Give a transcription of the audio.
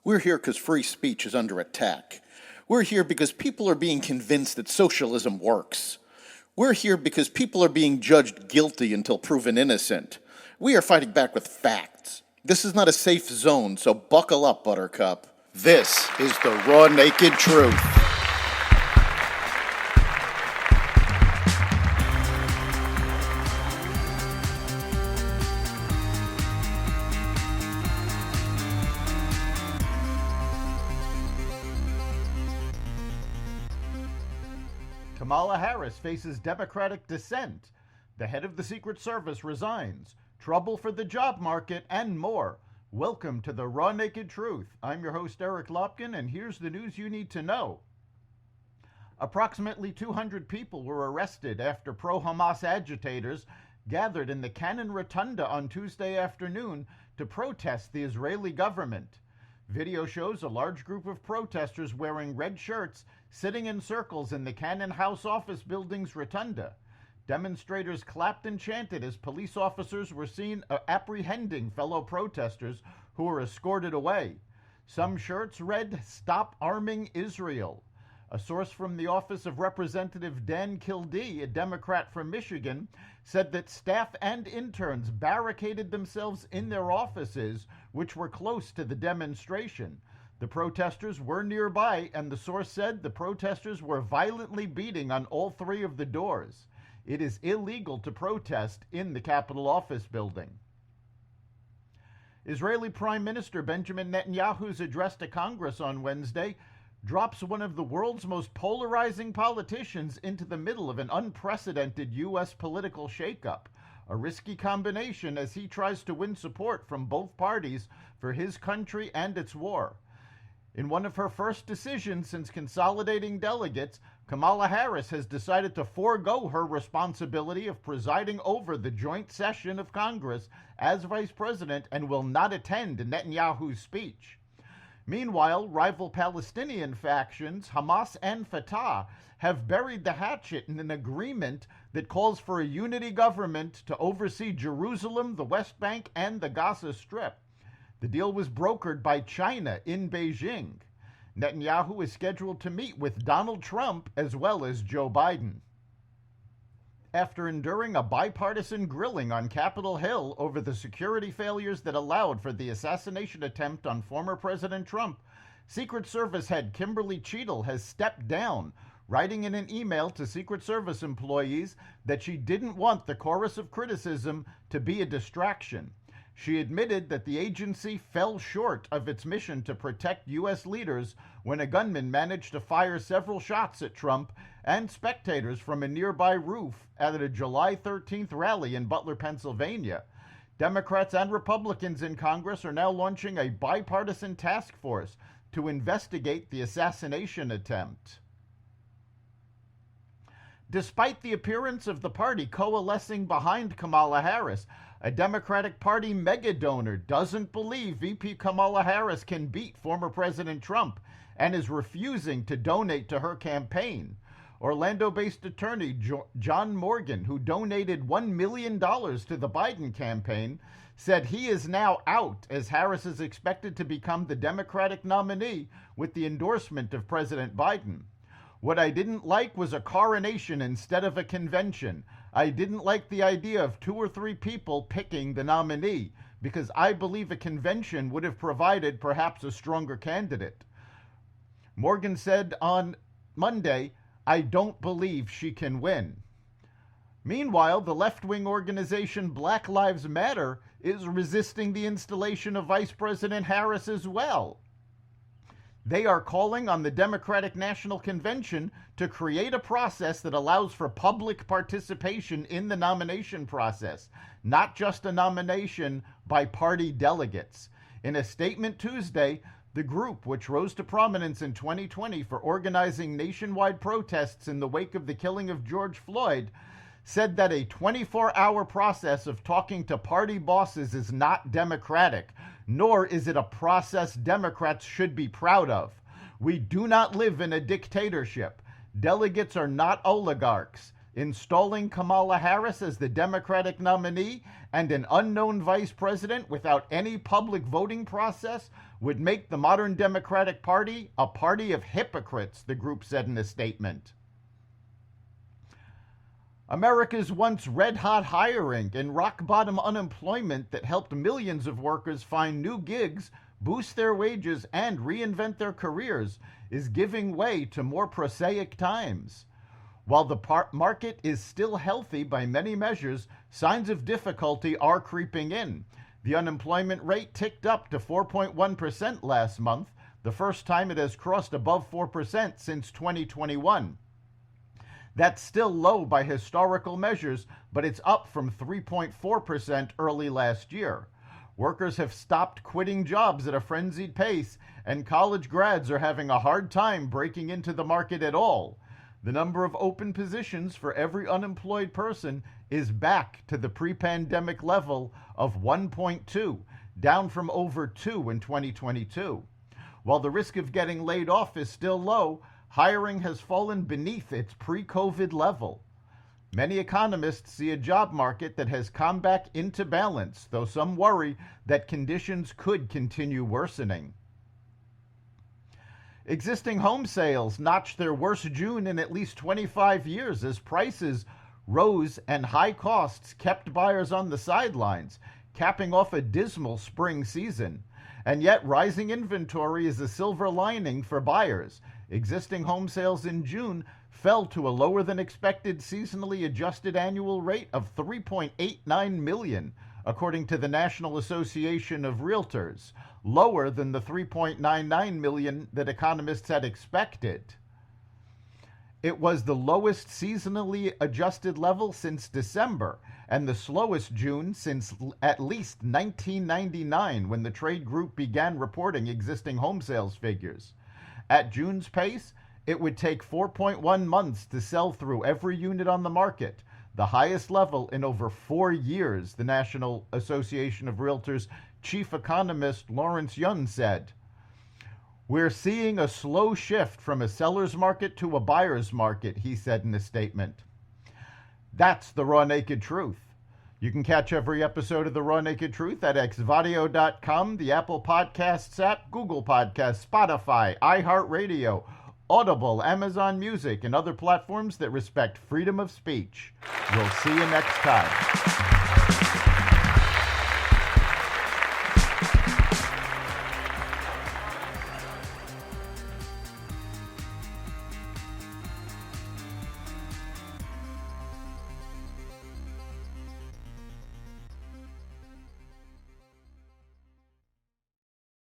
We're here because free speech is under attack. We're here because people are being convinced that socialism works. We're here because people are being judged guilty until proven innocent. We are fighting back with facts. This is not a safe zone, so buckle up, Buttercup. This is the raw, naked truth. Kamala Harris faces Democratic dissent. The head of the Secret Service resigns. Trouble for the job market and more. Welcome to the Raw Naked Truth. I'm your host, Eric Lopkin, and here's the news you need to know. Approximately 200 people were arrested after pro-Hamas agitators gathered in the Cannon Rotunda on Tuesday afternoon to protest the Israeli government. Video shows a large group of protesters wearing red shirts sitting in circles in the Cannon House office building's rotunda. Demonstrators clapped and chanted as police officers were seen apprehending fellow protesters who were escorted away. Some shirts read, "Stop Arming Israel." A source from the office of Representative Dan Kildee, a Democrat from Michigan, said that staff and interns barricaded themselves in their offices, which were close to the demonstration. The protesters were nearby, and the source said the protesters were violently beating on all three of the doors. It is illegal to protest in the Capitol office building. Israeli Prime Minister Benjamin Netanyahu's address to Congress on Wednesday drops one of the world's most polarizing politicians into the middle of an unprecedented U.S. political shakeup, a risky combination as he tries to win support from both parties for his country and its war. In one of her first decisions since consolidating delegates, Kamala Harris has decided to forego her responsibility of presiding over the joint session of Congress as vice president and will not attend Netanyahu's speech. Meanwhile, rival Palestinian factions, Hamas and Fatah, have buried the hatchet in an agreement that calls for a unity government to oversee Jerusalem, the West Bank, and the Gaza Strip. The deal was brokered by China in Beijing. Netanyahu is scheduled to meet with Donald Trump as well as Joe Biden. After enduring a bipartisan grilling on Capitol Hill over the security failures that allowed for the assassination attempt on former President Trump, Secret Service head Kimberly Cheadle has stepped down, writing in an email to Secret Service employees that she didn't want the chorus of criticism to be a distraction. She admitted that the agency fell short of its mission to protect U.S. leaders when a gunman managed to fire several shots at Trump and spectators from a nearby roof at a July 13th rally in Butler, Pennsylvania. Democrats and Republicans in Congress are now launching a bipartisan task force to investigate the assassination attempt. Despite the appearance of the party coalescing behind Kamala Harris, a Democratic Party mega-donor doesn't believe VP Kamala Harris can beat former President Trump and is refusing to donate to her campaign. Orlando-based attorney John Morgan, who donated $1 million to the Biden campaign, said he is now out as Harris is expected to become the Democratic nominee with the endorsement of President Biden. "What I didn't like was a coronation instead of a convention. I didn't like the idea of 2 or 3 people picking the nominee because I believe a convention would have provided perhaps a stronger candidate." Morgan said on Monday, "I don't believe she can win." Meanwhile, the left-wing organization Black Lives Matter is resisting the installation of Vice President Harris as well. They are calling on the Democratic National Convention to create a process that allows for public participation in the nomination process, not just a nomination by party delegates. In a statement Tuesday, the group, which rose to prominence in 2020 for organizing nationwide protests in the wake of the killing of George Floyd, said that a 24-hour process of talking to party bosses is not democratic, nor is it a process Democrats should be proud of. "We do not live in a dictatorship. Delegates are not oligarchs. installing Kamala Harris as the Democratic nominee and an unknown vice president without any public voting process would make the modern Democratic Party a party of hypocrites, the group said in a statement. America's once red-hot hiring and rock-bottom unemployment that helped millions of workers find new gigs, boost their wages, and reinvent their careers is giving way to more prosaic times. While the market is still healthy by many measures, signs of difficulty are creeping in. The unemployment rate ticked up to 4.1% last month, the first time it has crossed above 4% since 2021. That's still low by historical measures, but it's up from 3.4% early last year. Workers have stopped quitting jobs at a frenzied pace, and college grads are having a hard time breaking into the market at all. The number of open positions for every unemployed person is back to the pre-pandemic level of 1.2, down from over 2 in 2022. While the risk of getting laid off is still low, hiring has fallen beneath its pre-COVID level. Many economists see a job market that has come back into balance, though some worry that conditions could continue worsening. Existing home sales notched their worst June in at least 25 years as prices rose and high costs kept buyers on the sidelines, capping off a dismal spring season. And yet, rising inventory is a silver lining for buyers. Existing home sales in June fell to a lower than expected seasonally adjusted annual rate of 3.89 million, according to the National Association of Realtors, lower than the 3.99 million that economists had expected. It was the lowest seasonally adjusted level since December, and the slowest June since at least 1999, when the trade group began reporting existing home sales figures. At June's pace, it would take 4.1 months to sell through every unit on the market, the highest level in over 4 years, the National Association of Realtors chief economist Lawrence Yun said. "We're seeing a slow shift from a seller's market to a buyer's market," he said in a statement. That's the Raw Naked Truth. You can catch every episode of the Raw Naked Truth at xvadio.com, the Apple Podcasts app, Google Podcasts, Spotify, iHeartRadio, Audible, Amazon Music, and other platforms that respect freedom of speech. We'll see you next time.